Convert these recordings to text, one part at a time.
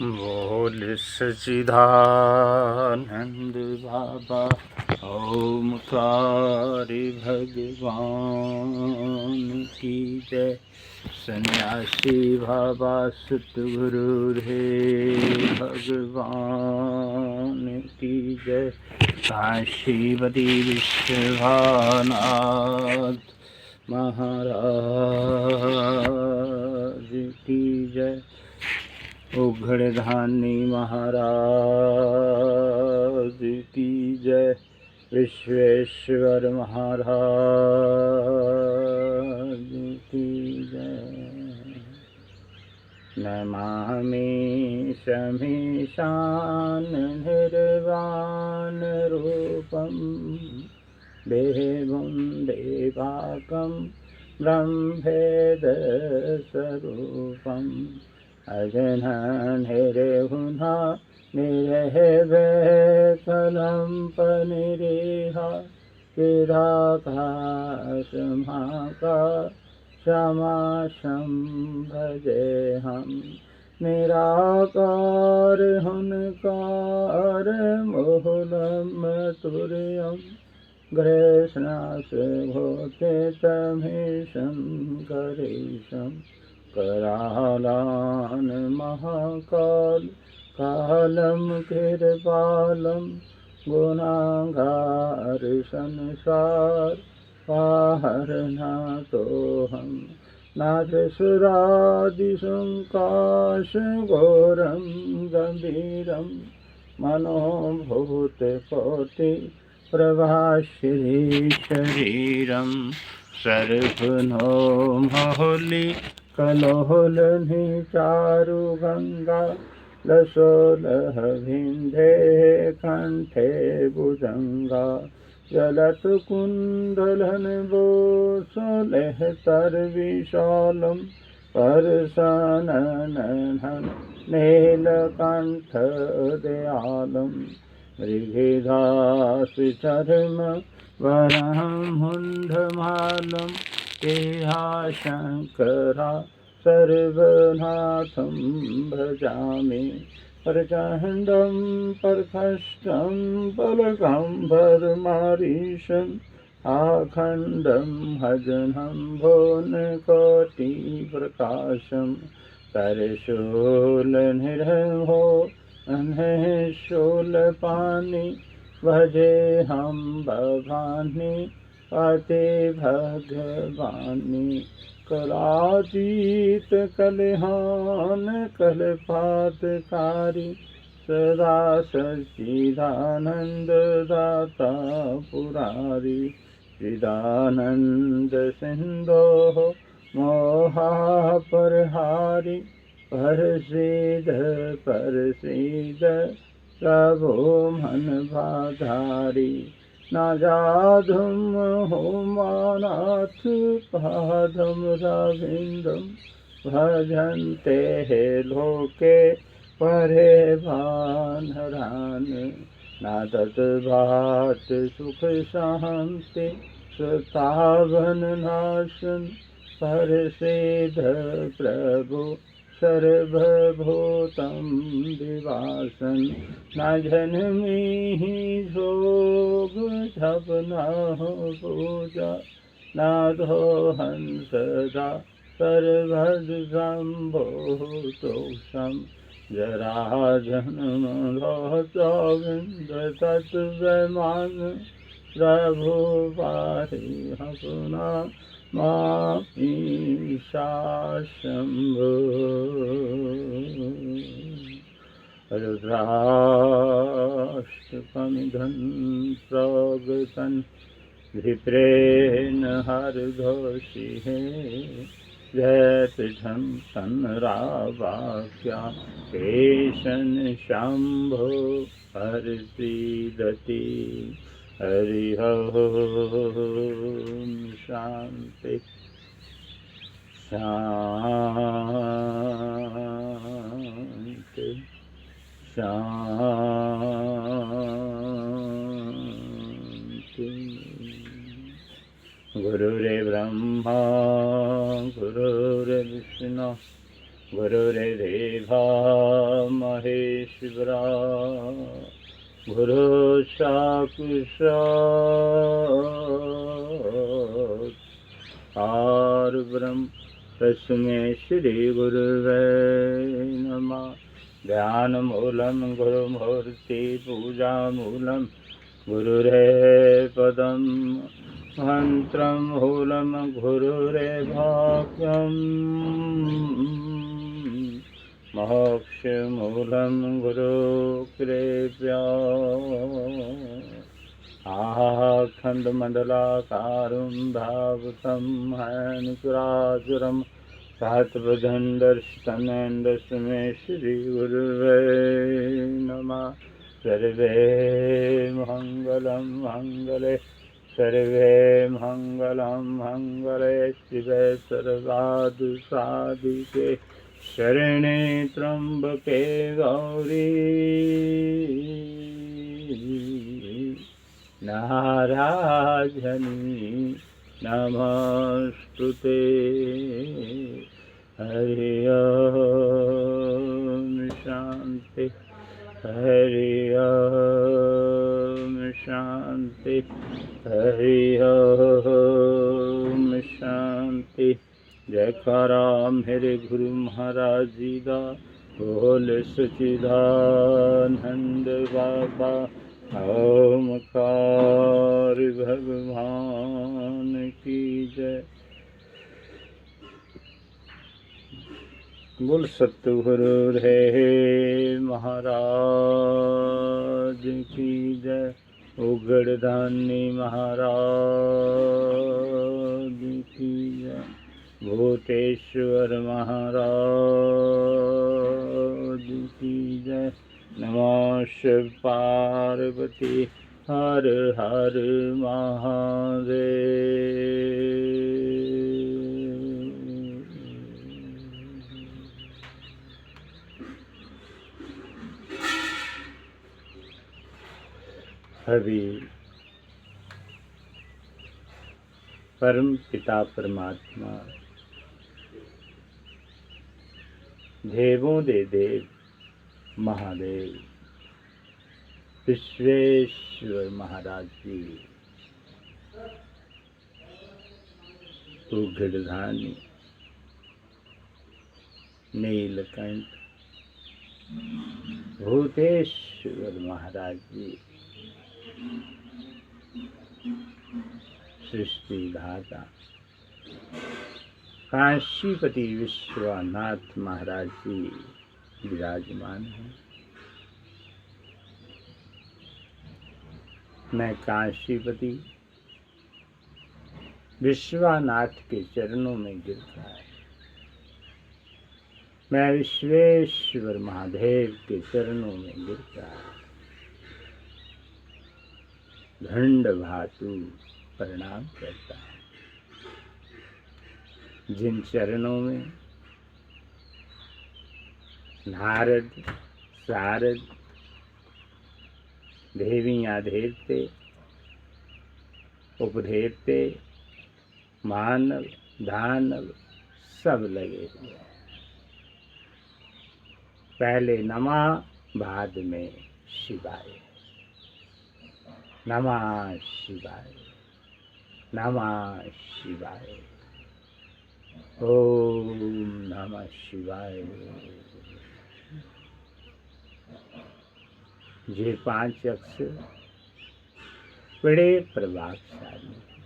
बोल सच्चिदानंद बाबा ओमकार भगवान की जय। सन्यासी बाबा सतगुरुदेव भगवान की जय। काशीपति विश्वनाथ महाराज की जय। उघड़धानी महाराज की जय। विश्वेश्वर महाराज की जय। नमामि शमीशान निर्वाण रूपम देवं देवाकं ब्रह्मेद स्वरूपम् अजननिर्गुणा निरहवेकलम्पनिरीहा चिदाकाशमाकाशमाशं भजेऽहं। निराकार हुनकार मूलमतुर्यं गृह्णास्भूतितमीशं गरेशं। करालान् महाकाल कालं कृपालं गुणागार संसार पाहरनाथोऽहं। नाथसुरादिसङ्काशघोरं गम्भीरं मनोभूतकोटि प्रभाश्री शरीरं। सर्वनो महोली कलोलनि चारु गंगा लसोलह विंधे कंठे भुजंगा। जलत कुंडलन बोसोलह तर विशालम परसननन नीलकंठ दयालम। मृगदास चर्म वरहं मुंडमालम शंकरा सर्वनाथं भजामि। प्रचण्डं प्रकष्टं बलगम्भीरमारीशम् आखण्डं भजनं भुवनकोटिप्रकाशं। करशूलनिर्मो शूलपाणि भजेऽहं भवानी पते भगवानी। कलातीत कलहान कलपातकारी सदा सच्चिदानंद दाता पुरारी। चिदानंद सिंधो मोहापरहारी। परसिद्ध परसिद्ध प्रभो मन भाधारी। न जाधुम होमानाथ पादम रविंदम भजन्ते लोके परे भानरान। न तत्भात सुख शांति सुतावन नाशन। परसिद्ध प्रभु सर्वभूतं दिवासन। न जन्मी जोग जप न हो पूजा न दोहन सदा सर्वभूतोषम। जरा जन्म गोविंद तत्वमान प्रभु पाहि अपना ईशा शंभो। रुद्राष्टकमिदं प्रगतन् विप्रेण हरघोषिः। जयपीठं सन्रावाक्या केशन शंभो हरसीदति। हरि ओम शांति शांति शांति। गुरुरेव ब्रह्मा गुरुर्विष्णु गुरुर्देवो महेश्वरा गुरु साक्षात् परब्रह्म तस्मै श्री गुरुवे नमः। ध्यानमूलं गुरुमूर्ति पूजामूलं गुरुरेपदं मंत्रमूलं गुरुरेवाक्यम् मोक्षमूलं गुरुकृपया। आखण्डमण्डलाकारं भावतं हैनुरासुरं सहस्रभुजं दर्शितं तस्मै श्रीगुरुवे नमः। सर्वे मङ्गलं मङ्गले सर्वे मङ्गलं मङ्गले शिवे सर्वादुसादिके शरणे त्र्यम्बके गौरी नारायणी नमस्तुते। हरि ओम शांति हरि ओम शांति हरि ओम शांति। जयकारा मेरे गुरु महाराज जी दा, बोल सच्चिदानंद बाबा ओमकार भगवान की जय। बोल सतगुरु रे महाराज की जय। उगड़दानी महाराज की जय। भूतेश्वर महाराज की जय। नमः शिव पार्वती हर हर महादेव। हरि परम पिता परमात्मा देवों दे देव महादेव विश्वेश्वर महाराज जी उगड़धानी नीलकंठ भूतेश्वर महाराज जी सृष्टि धाता काशीपति विश्वनाथ महाराज जी विराजमान हैं। मैं काशीपति विश्वनाथ के चरणों में गिरता है। मैं विश्वेश्वर महादेव के चरणों में गिरता है। दंड भातु प्रणाम करता है। जिन चरणों में नारद सारद देवियाँ देवते उपदेवते मानव दानव सब लगे हुए हैं। पहले नमः बाद में शिवाय। नमः शिवाय नमः शिवाय ओम नमः शिवाय। ये 5 अक्षर बड़े प्रभावशाली हैं।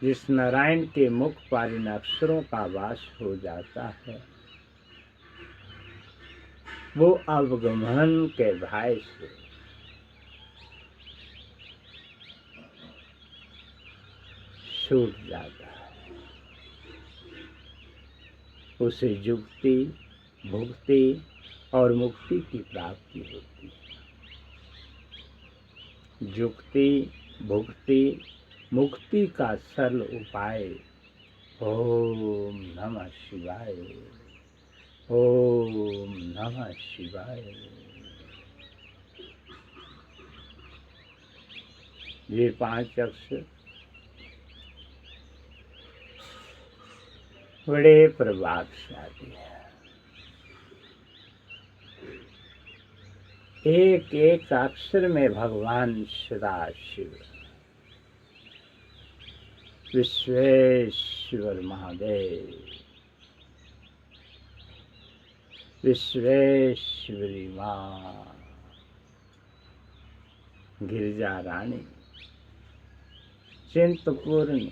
जिस नारायण के मुख पर इन अक्षरों का वास हो जाता है वो अवगमन के भय से छूट जाता है। उसे जुक्ति भुक्ति और मुक्ति की प्राप्ति होती है। जुक्ति भुक्ति मुक्ति का सरल उपाय ओम नमः शिवाय ओम नमः शिवाय। ये 5 अक्षर बड़े प्रभावशाली है। एक एक अक्षर में भगवान सदाशिव विश्वेश्वर महादेव, विश्वेश्वरी माँ, गिरिजा रानी, चिंतपूर्णी,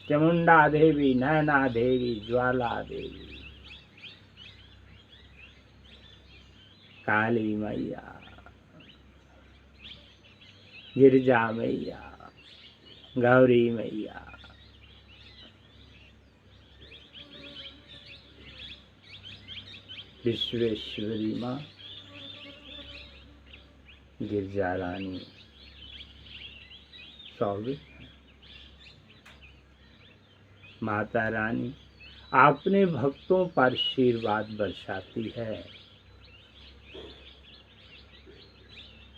चामुंडा देवी, नैना देवी, ज्वाला देवी, काली मैया, गिरिजा मैया, गौरी मैया, विश्वेश्वरी माँ, गिरिजा रानी सौवित माता रानी अपने भक्तों पर आशीर्वाद बरसाती है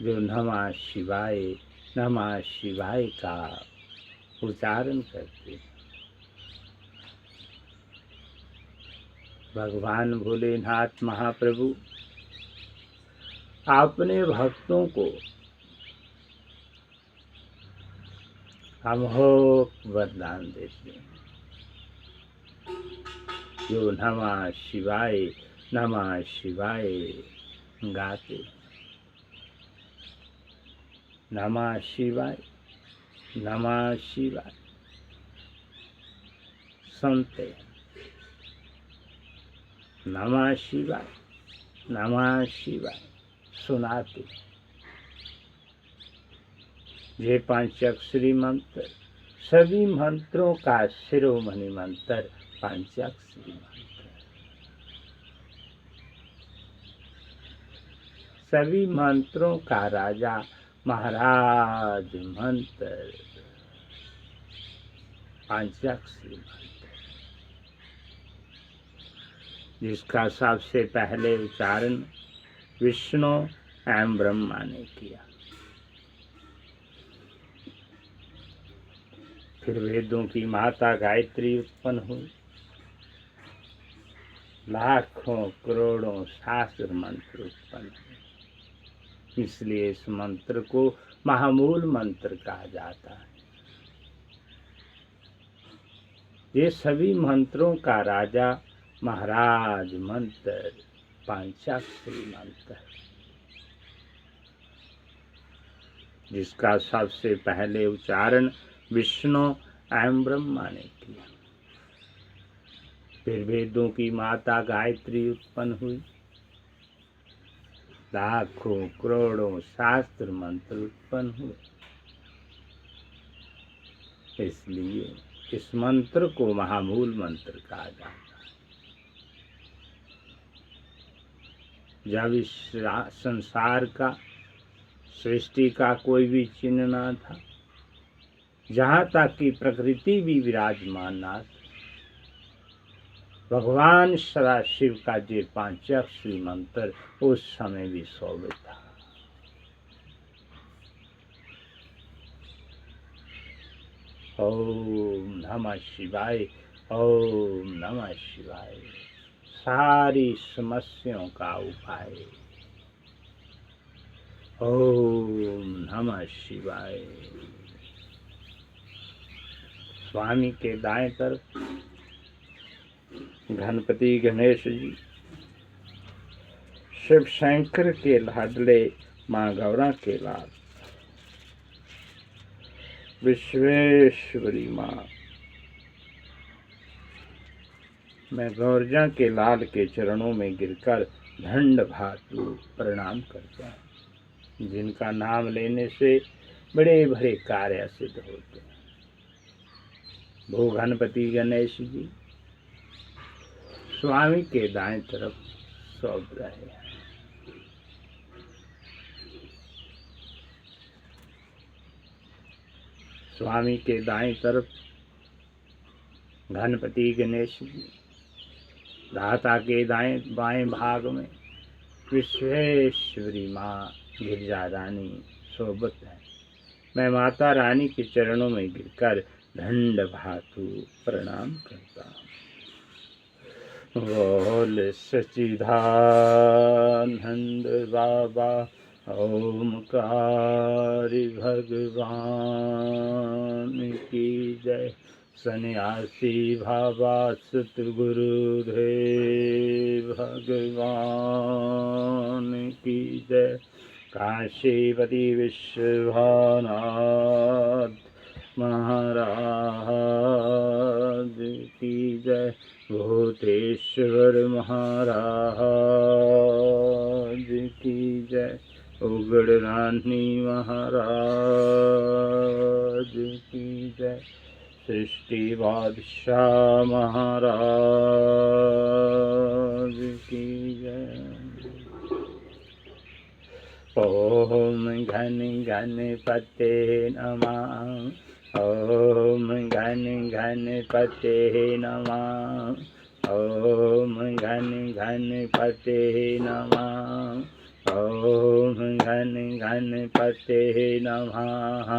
जो नमः शिवाय का उच्चारण करते हैं। भगवान भोलेनाथ महाप्रभु अपने भक्तों को अमोघ वरदान देते हैं जो नमः शिवाय गाते, नमः शिवाय सुनते, नमः शिवाय सुनाते। ये पंचाक्षरी मंत्र सभी मंत्रों का शिरोमणि मंत्र पंचाक्षरी मंत्र, सभी मंत्रों का राजा महाराज मंत्र पंचाक्षरी मंत्र, जिसका सबसे पहले उच्चारण विष्णु एवं ब्रह्मा ने किया। फिर वेदों की माता गायत्री उत्पन्न हुई, लाखों करोड़ों शास्त्र मंत्र उत्पन्न हुए। इसलिए इस मंत्र को महामूल मंत्र कहा जाता है। ये सभी मंत्रों का राजा महाराज मंत्र पंचाक्षरी मंत्र, जिसका सबसे पहले उच्चारण विष्णु एवं ब्रह्मा ने किया। फिर वेदों की माता गायत्री उत्पन्न हुई, लाखों करोड़ों शास्त्र मंत्र उत्पन्न हुए। इसलिए इस मंत्र को महामूल मंत्र कहा जाता है। जब इस संसार का सृष्टि का कोई भी चिन्ह न था, जहाँ तक कि प्रकृति भी विराजमान न थी, भगवान सदाशिव का जो पंचाक्षरी मंत्र उस समय भी शोभित था। ओम नमः शिवाय, ओम नमः शिवाय, सारी समस्याओं का उपाय। ओम नमः शिवाय। स्वामी के दाएं तरफ गणपति गणेश जी, शिव शंकर के लाडले माँ गौरा के लाल, विश्वेश्वरी माँ। मैं गौरजा के लाल के चरणों में गिरकर दंड भातु प्रणाम करता हूँ, जिनका नाम लेने से बड़े बड़े कार्य सिद्ध होते हैं। भो गणपति गणेश जी स्वामी के दाएं तरफ सौंप रहे हैं। स्वामी के दाएं तरफ गणपति गणेश जी, दाता के बाएं भाग में विश्वेश्वरी माँ गिरिजा रानी सोबत है। मैं माता रानी के चरणों में गिरकर दंड भातु प्रणाम करता हूँ। बोल सच्चिदानंद बाबा ओमकारी भगवान की जय। सन्यासी बाबा सतगुरुदेव भगवान की जय। काशीपति विश्वनाथ महाराज की जय। भूतेश्वर महाराज की जय। उगड़रानी महाराज की जय। सृष्टि बादशाह महाराज की जय। ओम घन गणपते नमः। ओम घन गणपते नमः। ओम घन गणपते नमः। ओम घन गणपते नमः।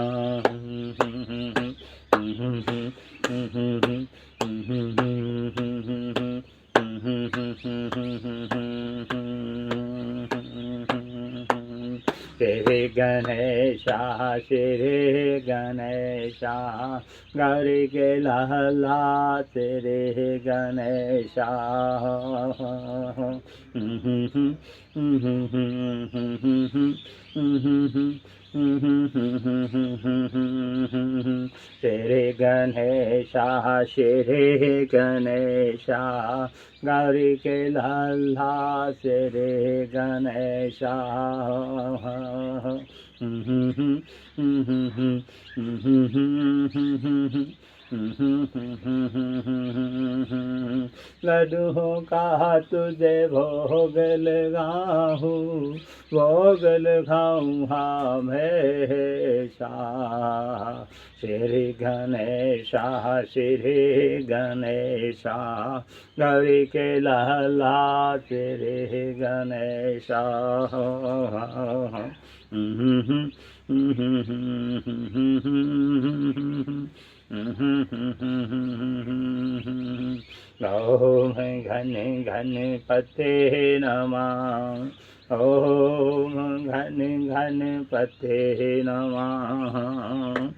श्री गणेशा श्री गणेशा गौरी के लहला श्री गणेशा। श्री गणेशा श्री गणेशा गौरी के लल्ला श्री गणेशा। लड्डू का तुझे भोग लगाऊं, भोग लगाऊं हमेशा। श्री गणेशा श्री गणेशा गौरी के लहला श्री गणेशा। ओम घन गणपते नमः। ओम घन गणपते नमः।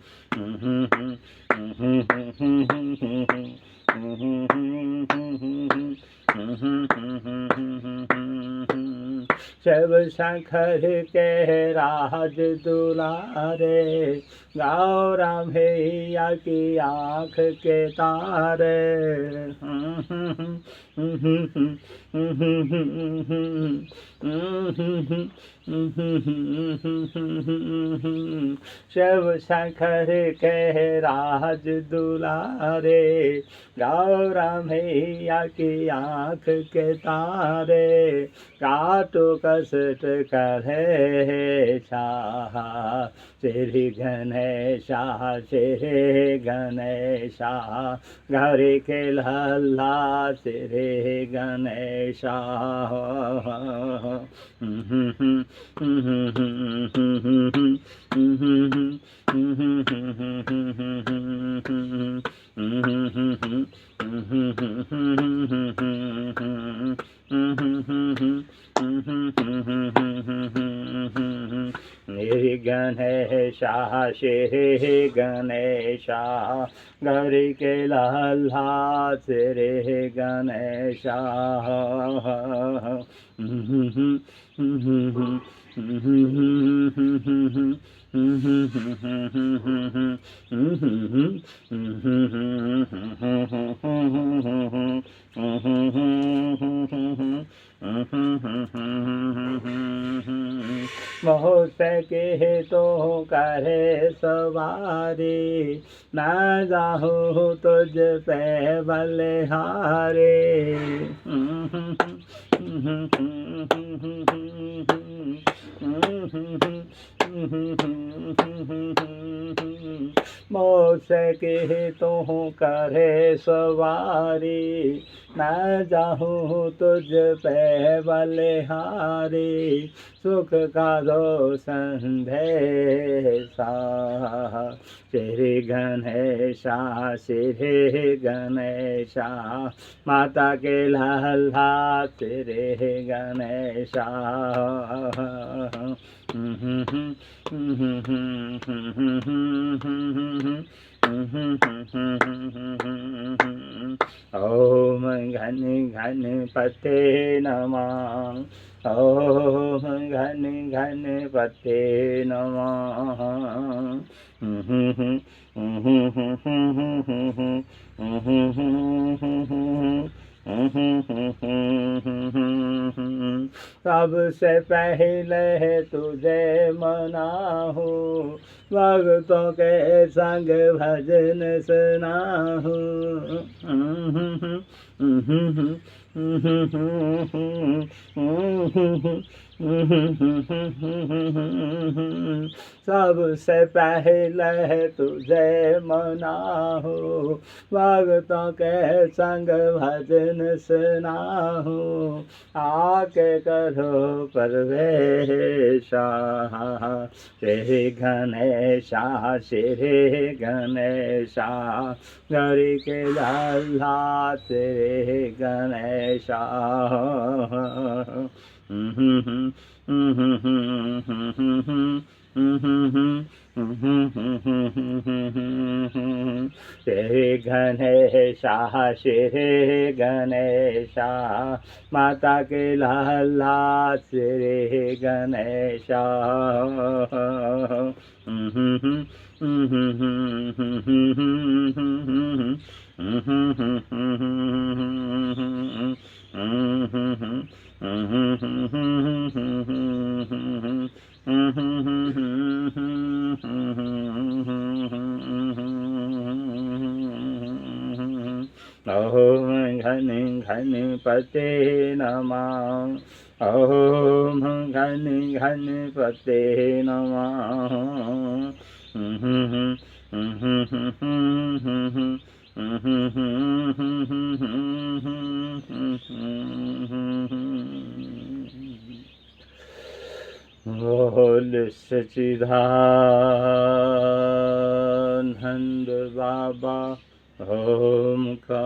शिव शंकर के राज दुलारे, गौरा मैया की आँख के तारे। शिव शंकर के राज दुलारे, गौरा मैया की आँख के तारे। काटो कष्ट करे छाह श्री गणेशा श्री गणेशा गौरी के लल्ला श्री गणेशा। श्री गणेशा श्री गणेशा गौरी के लल्ला श्री गणेशा। बहुत के तो करे सवारी, न जाहूँ तुझ पे बलिहारे। मोस के तो करे सवारी, न जाहूँ तुझ पे बलिहारी। सुख का दो संदेशा, श्री गणेशा श्री गणेशा। माता के लाला श्री गणेशा। ओम घन गणपते नमः। ओम घन गणपते नमः। सबसे पहले तुझे मनाहूँ, भक्तों के संग भजन सुनाहूँ। सबसे पहले तुझे मनाहूँ, भक्तों के संग भजन सुनाहूँ। आके करो प्रवेशा, श्री गणेशा श्री गणेशा। गौरी के लाला श्री गणेशा। श्री गणेशा श्री गणेशा। माता के लाला श्री गणेशा। ओम घन गणपते नमः। ओम घन गणपते नमः। बोल सच्चिदानंद बाबा ओमकार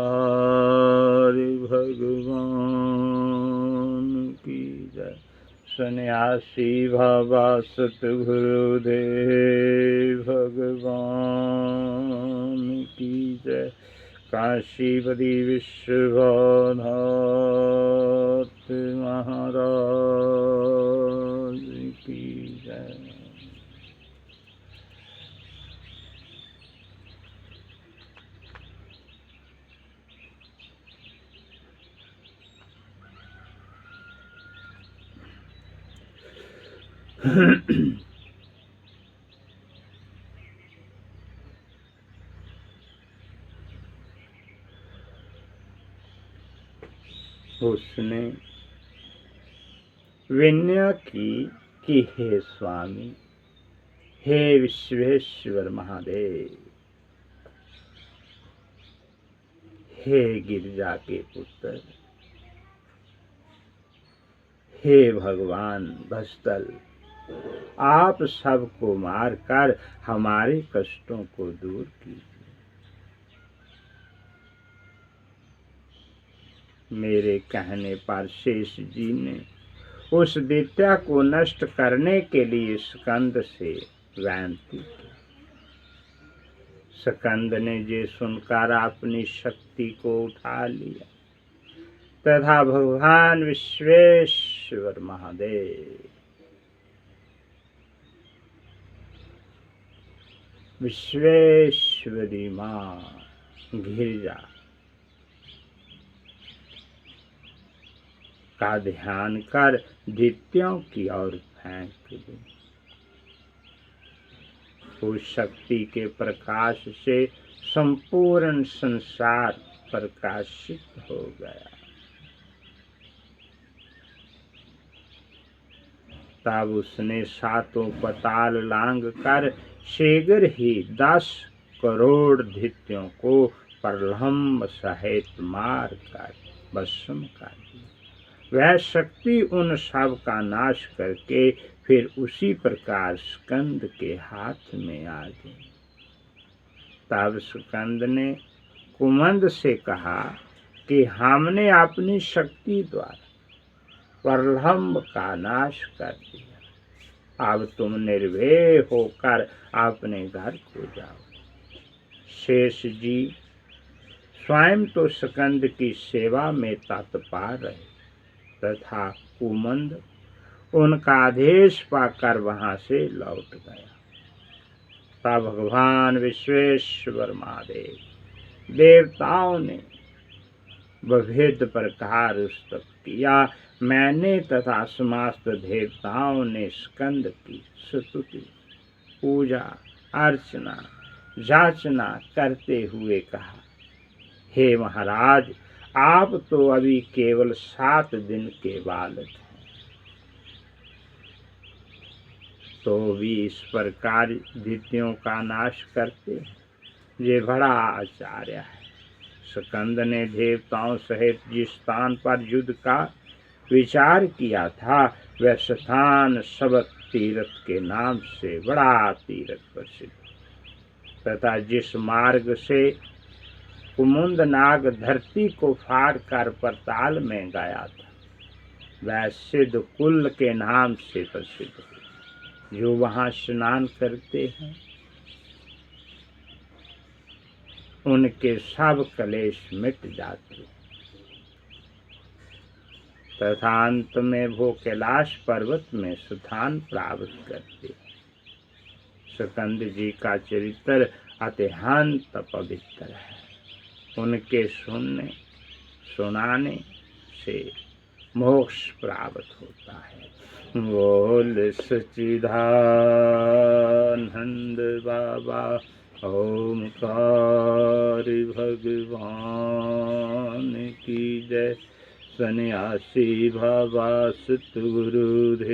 भगवान की जय। सन्यासी बाबा सतगुरुदेव भगवान की जय। काशीपति विश्वनाथ महाराज की जय। उसने विनय की कि हे स्वामी, हे विश्वेश्वर महादेव, हे गिरिजा के पुत्र, हे भगवान भस्तल, आप सबको मारकर हमारे कष्टों को दूर कीजिए। मेरे कहने पर शेष जी ने उस दैत्य को नष्ट करने के लिए स्कंद से विनती की। स्कंद ने ये सुनकर अपनी शक्ति को उठा लिया तथा भगवान विश्वेश्वर महादेव, विश्वेश्वरी माँ गिरिजा का ध्यान कर दैत्यों की ओर फेंक दी। उस शक्ति के प्रकाश से संपूर्ण संसार प्रकाशित हो गया। तब उसने सातों पताल लांग कर शीघ्र ही 10 करोड़ दैत्यों को प्रलंब सहित मार कर भस्म कर दिया। वह शक्ति उन सब का नाश करके फिर उसी प्रकार स्कंद के हाथ में आ गई। तब स्कंद ने कुमंद से कहा कि हमने अपनी शक्ति द्वारा प्रलंब का नाश कर दिया, अब तुम निर्भय होकर अपने घर को जाओ। शेष जी स्वयं तो स्कंद की सेवा में तत्पर रहे तथा कुमंद उनका आदेश पाकर वहां से लौट गया। तब भगवान विश्वेश्वर महादेव देवताओं ने विविध प्रकार स्तुति किया। मैंने तथा समस्त देवताओं ने स्कंद की स्तुति पूजा अर्चना याचना करते हुए कहा, हे महाराज, आप तो अभी केवल 7 दिन के बालक हैं, तो भी इस प्रकार दैत्यों का नाश करते हैं, ये बड़ा आश्चर्य है। स्कंद ने देवताओं सहित जिस स्थान पर युद्ध का विचार किया था वह स्थान सबक तीर्थ के नाम से बड़ा तीर्थ प्रसिद्ध, तथा जिस मार्ग से कुमुंद नाग धरती को फाड़ कर पाताल में गया था वह सिद्ध कुल के नाम से प्रसिद्ध है। जो वहां स्नान करते हैं उनके सब क्लेश मिट जाते तथा अंत में वो कैलाश पर्वत में स्थान प्राप्त करते। स्कंद जी का चरित्र अत्यंत पवित्र है। उनके सुनाने से मोक्ष प्राप्त होता है। बोल सच्चिदानंद बाबा ओमकार भगवान की जय। सन्यासी बाबा सतगुरुदेव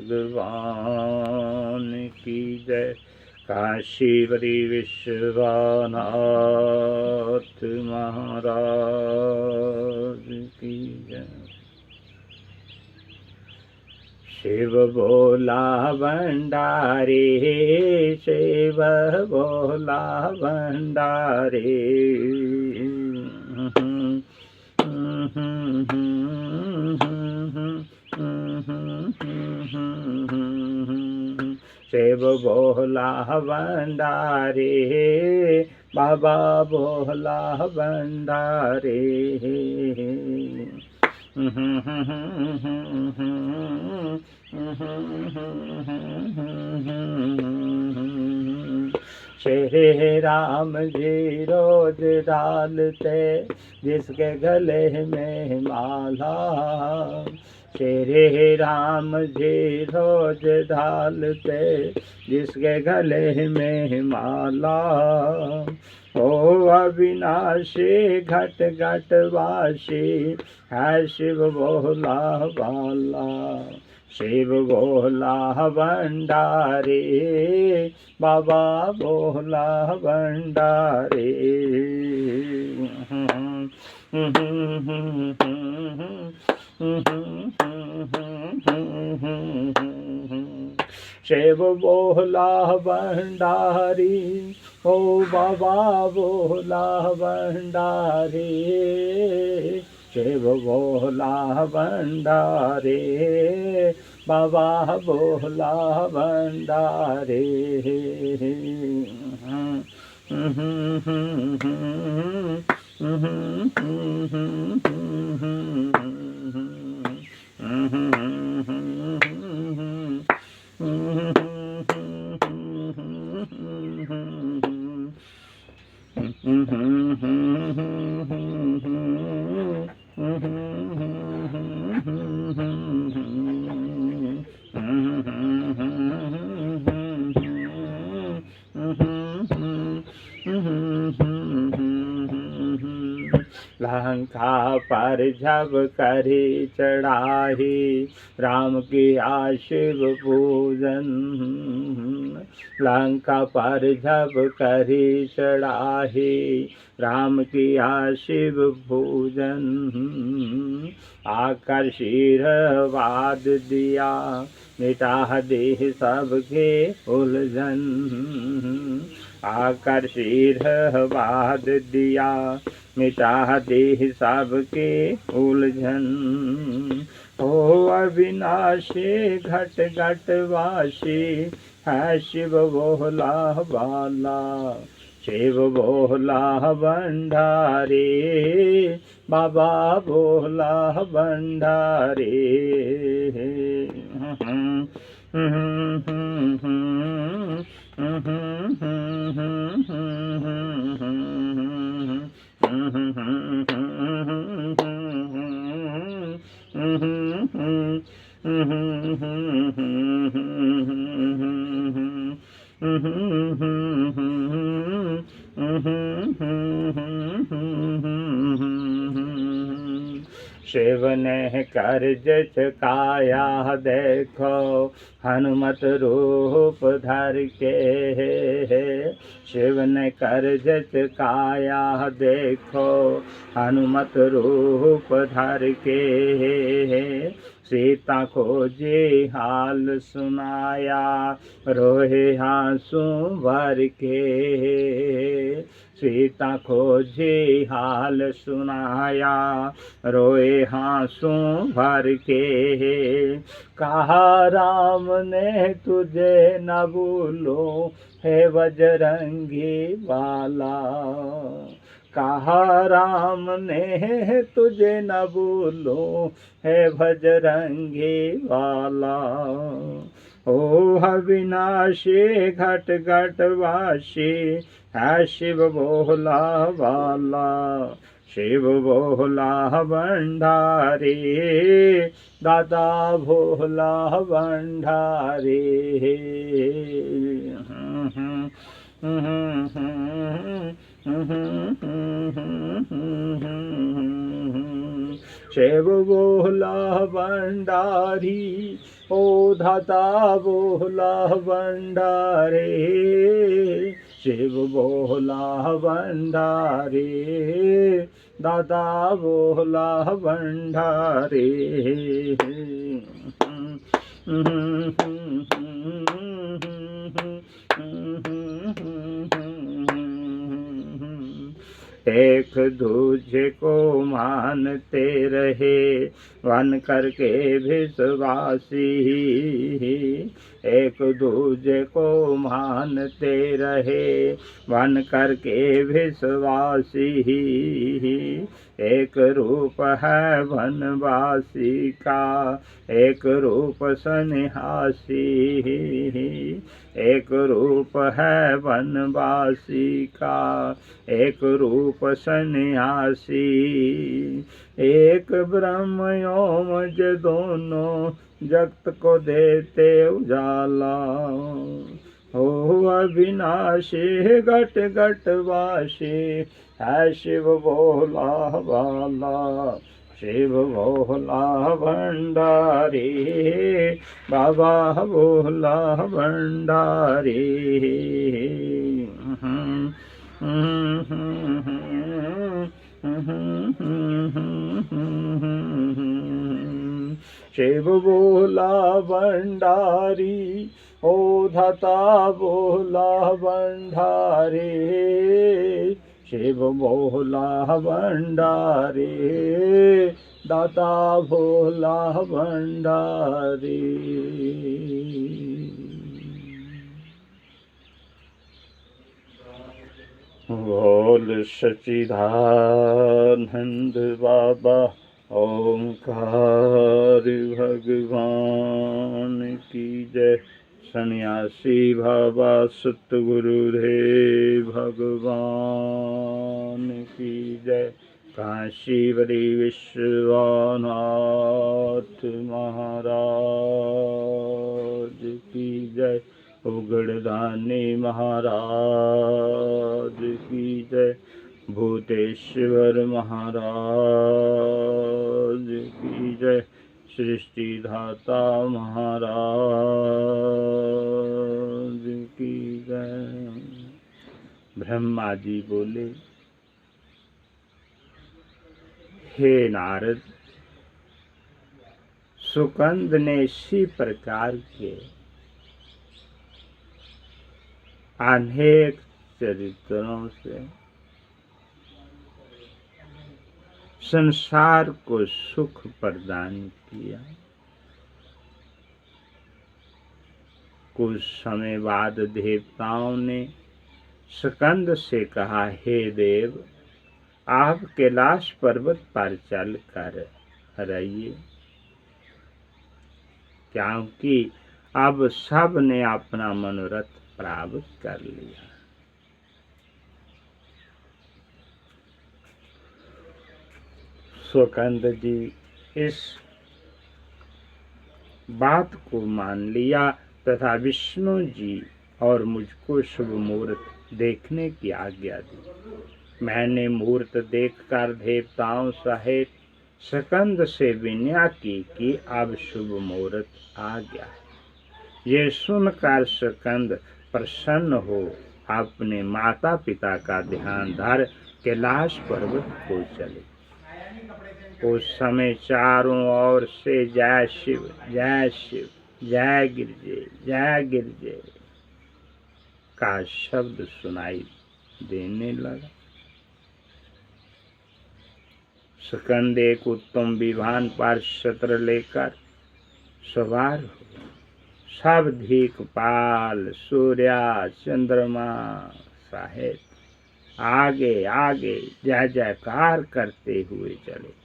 भगवान की जय। काशीवरी विश्वनाथ महाराज की जय। शिव बोला भंडारे, शिव बोला भंडारे, शिव बोला भंडारे, बाबा बोला भंडारे। श्री राम जी रोज डालते जिसके गले में माला, श्री राम जी रोज डालते जिसके गले में माला। ओ अविनाशी घट घट वासी है शिव बोला बाला, शिव बोला भंडारे, बाबा बोला भंडारे। शिव बोला भंडारी, ओ बाबा बोला भंडारे, शिव बोला भंडारे, बाबा बोला भंडारे। लंका पर जब करे चढ़ाए राम किया शिव पूजन। लंका पर जब करे चढ़ाए राम किया शिव पूजन। आकर शीरवाद दिया मिटा दे सबके उलझन। आकर शीरवाद दिया मिटा दे सबके उलझन। हो अविनाशी घट घट वासी है शिव भोला बाला। शिव भोला भंडारे बाबा भोला भंडारे। शिव ने कर्ज चुकाया देखो हनुमत रूप धर के। शिव ने कर्ज चुकाया देखो हनुमत रूप धर के। सीता को जे हाल सुनाया रोहे आंसू भर के। सीता को जे हाल सुनाया रोए आंसू भर के। कहा राम ने तुझे न भूलो हे बजरंगी बाला। कहा राम ने तुझे न भूलो हे बजरंगी बाला। ओ अविनाशी घट घट वासी है शिव भोला बाला। शिव भोला भंडारी दादा भोला भंडारी। शिव भोला भंडारी ओ दादा भोला भंडारी। शिव भोला भंडारी दादा भोला भंडारी। एक दूजे को मानते रहे वन करके विश्वासी। एक दूजे को मानते रहे वन करके विश्वासी। एक रूप है वनवासी का एक रूप सन्यासी। एक रूप है वनवासी का एक रूप सन्यासी। एक ब्रह्म ओम दोनों जगत को देते उजाला। हो अविनाशी घट घट वासी है शिव भोला बाला। शिव भोला भंडारी बाबा भोला भंडारी। शिव भोला भंडारी ओ धाता भोला भंडारी। शिव भोला भंडारी दाता भोला भंडारी। बोल सच्चिदानंद बाबा ओंकार भगवान की जय। सन्यासी बाबा सतगुरुदेव भगवान की जय। काशीवरी विश्वनाथ महाराज की जय। उगड़दानी महाराज की जय। भूत वेंकटेश्वर महाराज की जय। सृष्टि धाता महाराज की जय। ब्रह्मा जी बोले, हे नारद, सुकंद ने इसी प्रकार के अनेक चरित्रों से संसार को सुख प्रदान किया। कुछ समय बाद देवताओं ने स्कंद से कहा, हे देव, आप कैलाश पर्वत पर चल कर रहिए, क्योंकि अब सब ने अपना मनोरथ प्राप्त कर लिया। स्कंद जी इस बात को मान लिया तथा विष्णु जी और मुझको शुभ मुहूर्त देखने की आज्ञा दी। मैंने मुहूर्त देखकर देवताओं सहित स्कंद से विनय की कि अब शुभ मुहूर्त आ गया है। ये सुनकर स्कंद प्रसन्न हो अपने माता पिता का ध्यान धर कैलाश पर्वत को चले। उस समय चारों ओर से जय शिव, जय शिव, जय गिरजे, जय गिरजे का शब्द सुनाई देने लगा। स्कंद एक उत्तम विमान पर शस्त्र लेकर सवार हो सब दिक्पाल, सूर्य, चंद्रमा सहित आगे आगे जय जयकार करते हुए चले।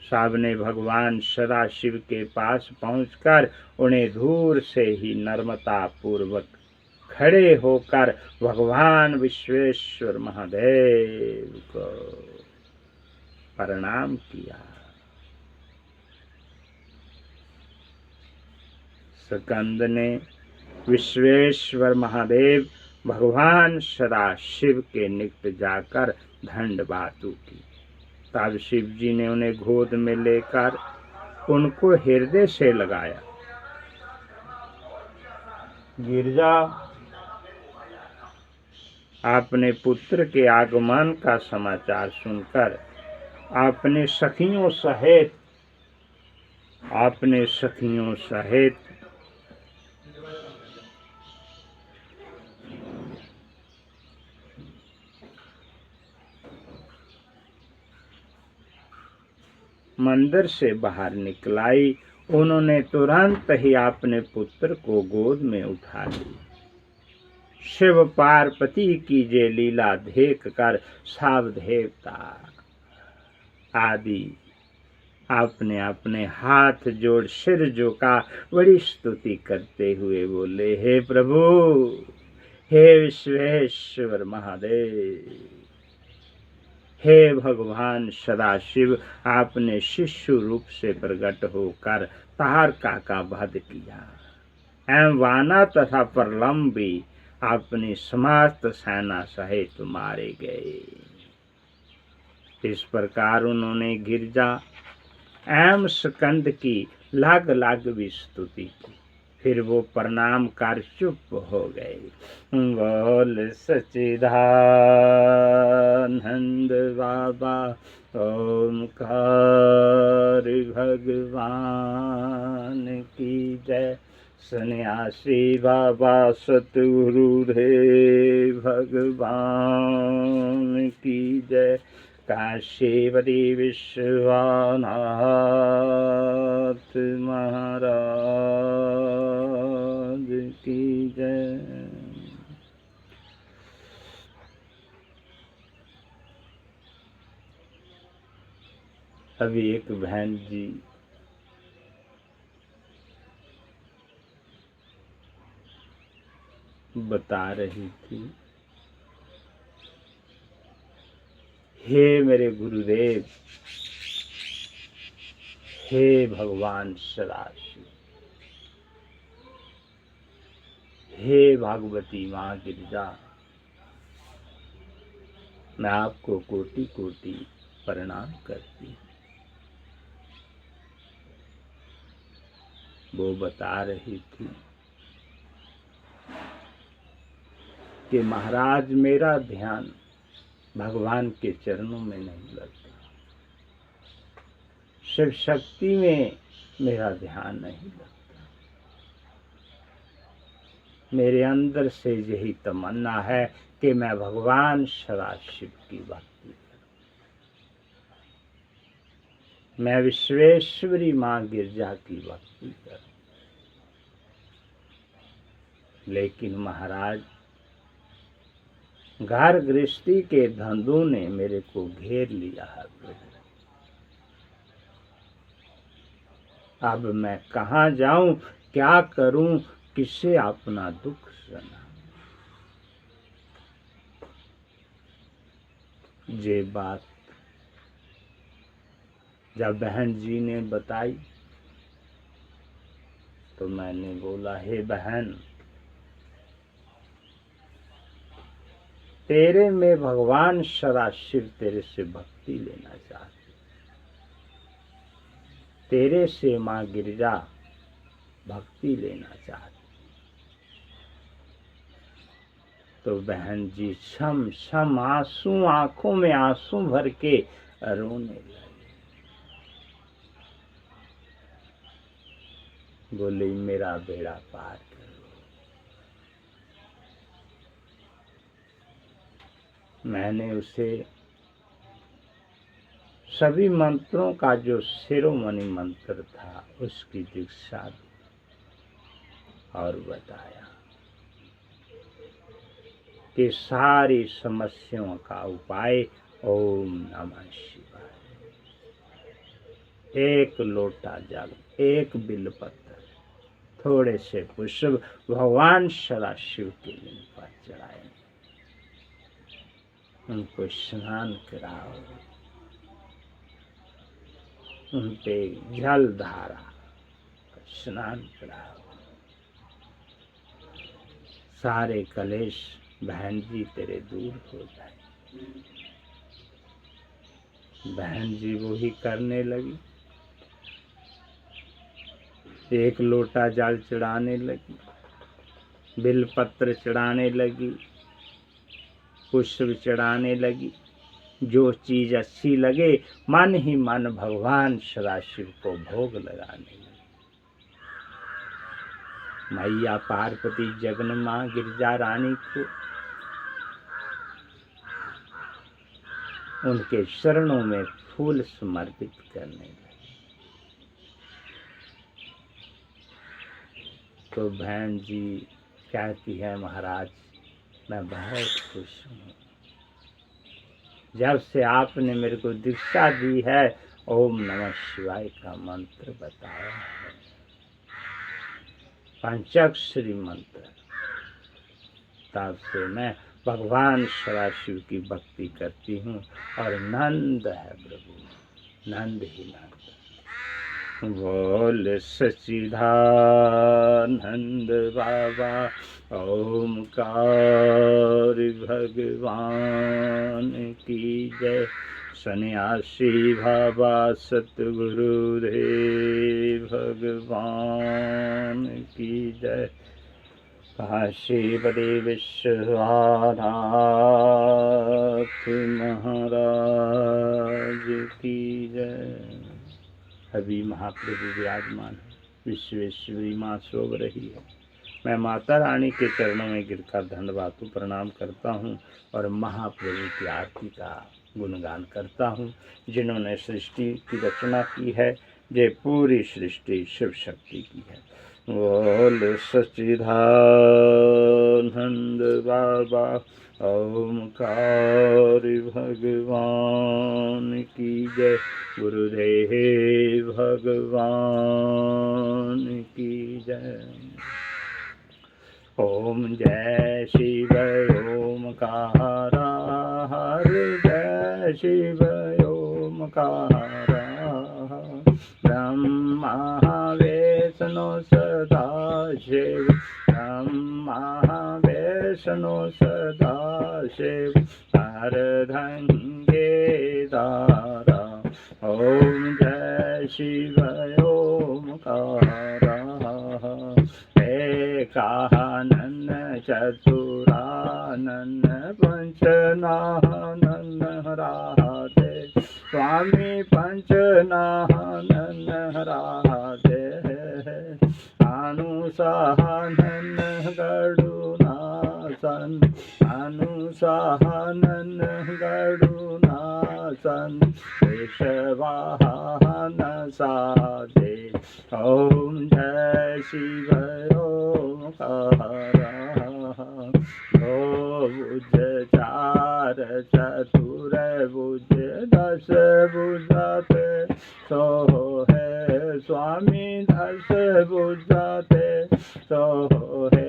सबने भगवान सदाशिव के पास पहुंचकर उन्हें दूर से ही नम्रता पूर्वक खड़े होकर भगवान विश्वेश्वर महादेव को प्रणाम किया। स्कंद ने विश्वेश्वर महादेव भगवान सदाशिव के निकट जाकर दंडवत की। तब शिव जी ने उन्हें गोद में लेकर उनको हृदय से लगाया। गिरजा अपने पुत्र के आगमन का समाचार सुनकर अपने सखियों सहित मंदिर से बाहर निकल आई। उन्होंने तुरंत ही अपने पुत्र को गोद में उठा लिया। शिव पार्वती की ये लीला देख कर सब देवता आदि अपने अपने हाथ जोड़ सिर झुका बड़ी स्तुति करते हुए बोले, हे प्रभु, हे विश्वेश्वर महादेव, हे भगवान सदाशिव, आपने शिशु रूप से प्रकट होकर तारका का वध किया एवं वाना तथा प्रलंब भी अपनी समस्त सेना सहित मारे गए। इस प्रकार उन्होंने गिरजा एवं स्कंद की लाग लाग भी स्तुति की। फिर वो प्रणाम कर चुप हो गए। बोल सच्चिदानंद बाबा ओमकार भगवान की जय। सन्यासी बाबा सतगुरुदेव भगवान की जय। काशीपति विश्वनाथ महाराज की जय। अभी एक बहन जी बता रही थी, हे मेरे गुरुदेव, हे भगवान सदाशिव, हे भगवती माँ गिरिजा, मैं आपको कोटि कोटि प्रणाम करती हूँ। वो बता रही थी कि महाराज मेरा ध्यान भगवान के चरणों में नहीं लगता, शिव शक्ति में मेरा ध्यान नहीं लगता। मेरे अंदर से यही तमन्ना है कि मैं भगवान सदाशिव की भक्ति करूं, मैं विश्वेश्वरी माँ गिरजा की भक्ति करूं। लेकिन महाराज घर गृहस्थी के धंधों ने मेरे को घेर लिया है प्रभु। अब मैं कहाँ जाऊं, क्या करूं, किससे अपना दुख सुना। ये बात जब बहन जी ने बताई तो मैंने बोला, हे बहन, तेरे में भगवान सदाशिव तेरे से भक्ति लेना चाहते, तेरे से माँ गिरजा भक्ति लेना चाहती। तो बहन जी छम छम आंसू, आंखों में आंसू भर के रोने लगे। बोली, मेरा बेड़ा पार करो। मैंने उसे सभी मंत्रों का जो शिरोमणि मंत्र था उसकी दीक्षा दी और बताया कि सारी समस्याओं का उपाय ओम नमः शिवाय। एक लोटा जल, एक बिल्वपत्र, थोड़े से पुष्प भगवान सदाशिव के लिंग पर चढ़ाए, उनको स्नान कराओ, उन पे जल धारा स्नान कराओ। सारे कलेश बहन जी तेरे दूर हो जाए। बहन जी वो ही करने लगी। एक लोटा जल चढ़ाने लगी, बिलपत्र चढ़ाने लगी, पुष्प चढ़ाने लगी। जो चीज अच्छी लगे मन ही मन भगवान सदाशिव को भोग लगाने लगी। मैया पार्वती जगन माँ गिरजा रानी को उनके चरणों में फूल समर्पित करने लगी। तो बहन जी कहती है, महाराज मैं बहुत खुश हूँ, जब से आपने मेरे को दीक्षा दी है, ओम नमः शिवाय का मंत्र बताया है, पंचाक्षरी मंत्र, तब से मैं भगवान सदाशिव की भक्ति करती हूँ। और नंद है प्रभु, नंद ही नंद। बोल सच्चिदानंद बाबा ओमकार भगवान की जय। सन्यासी बाबा सतगुरुदेव भगवान की जय। काशीपति विश्वनाथ महाराज की जय। अभी महाप्रभु विराजमान है, विश्वेश्वरी माँ शोभ रही है। मैं माता रानी के चरणों में गिरकर धन्यवाद प्रणाम करता हूँ और महाप्रभु की आरती का गुणगान करता हूँ। जिन्होंने सृष्टि की रचना की है, ये पूरी सृष्टि शिव शक्ति की है। बोल सच्चिदानंद बाबा ओमकार भगवान की जय। गुरुदेव भगवान की जय। ओम जय शिव ओमकारा, हरे जय शिव ओमकारा। ब्रह्मा विष्णु सदा शिव, ब्रह्मा वैष्णो सदा शिव अर्धंगे दारा। ओम जय शिव ओमकारा। एकानन चतुरानन पंचनानन राधे। स्वामी पंचनानन राधे। अनुसानन गरुणासन अनुसानन गरुणासन विषवाहन साधे। ओम जय शिव ओमकारा। दो भुज चार चतुर भुज दस भुजाते सो है स्वामी दस भुजाते सो है।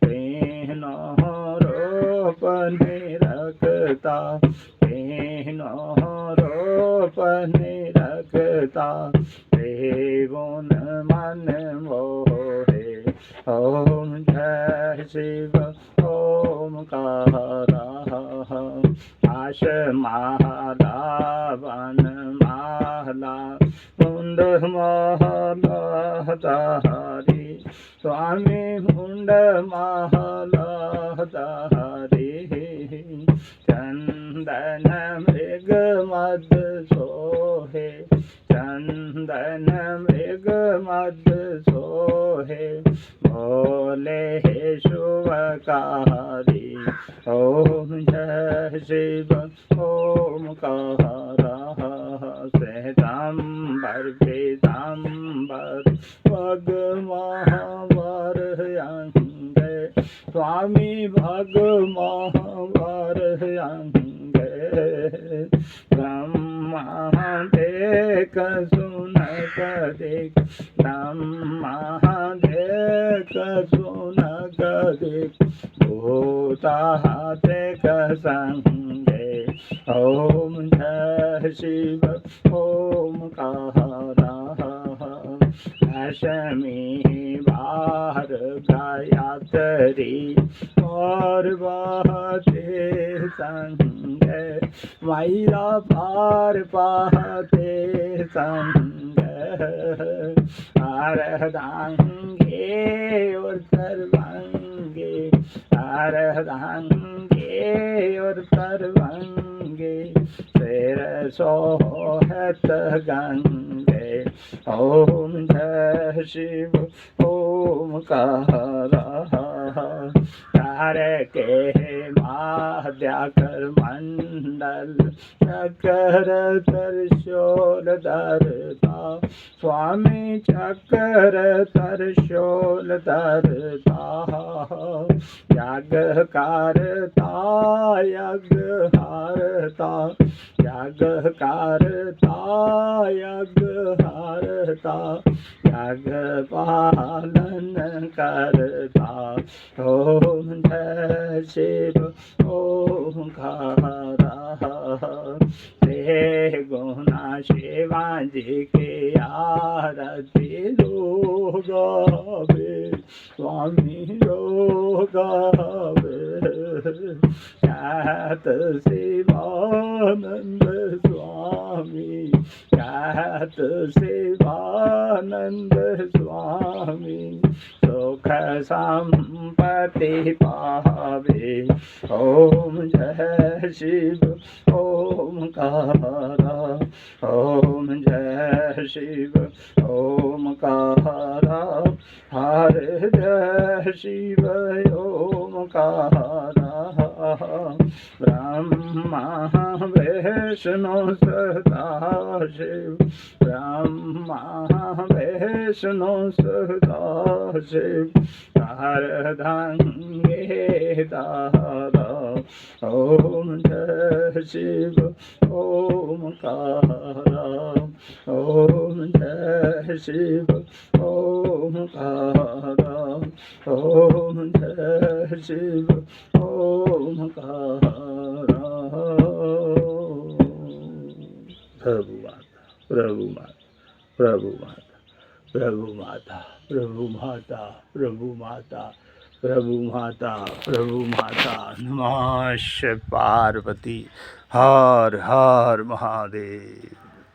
तीनों रूप निरखता तीनों रूप निरखता त्रिभुवन मन मोहे। ओम जय शिव ओमकारा। आश माला वन माला मुंड माला धारी। स्वामी मुंड माला धारी। चंदन मृग मद सोहे चंदन मृग मद सोहे। भोले शुभकारी। ओम जय शिव ओमकारा। श्वेतांबर पीतांबर भग महावर अंगे। स्वामी भग महावर अंगे। ब्रह्मा देख सुनक देख ब्रह्मा देख सुनक देख भूता देख संगे। ओम जय शिव ओमकारा। दशमी बार गायत्री और बाते संगे। मैला पार पाते संगे। अर्धांगे और सर्वांगे अर्धांगे और सर्वांगे। सिर सोहत गंगे। ओम जय शिव ओमकारा। के माध्याकर मंडल चक्र त्रिशूल धरता। स्वामी चक्र त्रिशूल धरता। यज्ञ करता यज्ञ हारता यज्ञ करता यज्ञ हारता। यज्ञ पालन करता। ओम जय शिव ओमकारा। हे गुना शिवाजी के आरती लोग गावे। स्वामी लोग गावे। कहत शिवानंद स्वामी कहत शिवानंद स्वामी। सुख संपत्ति पावे। ओम जय शिव ओमकारा। ओम जय शिव ओमकारा। हरे जय शिव ओमकारा। ब्रह्मा विष्णु सदा शिव ब्रह्मा विष्णु सदा शिव। अर्धांगे दारा। ओम जय शिव ओमकारा। ओम जय शिव ओमकारा। ओम जय शिव ओमकारा। प्रभु माता प्रभु माता प्रभु माता प्रभु माता प्रभु माता प्रभु माता प्रभु माता नमः शिवाय पार्वती हर हर महादेव।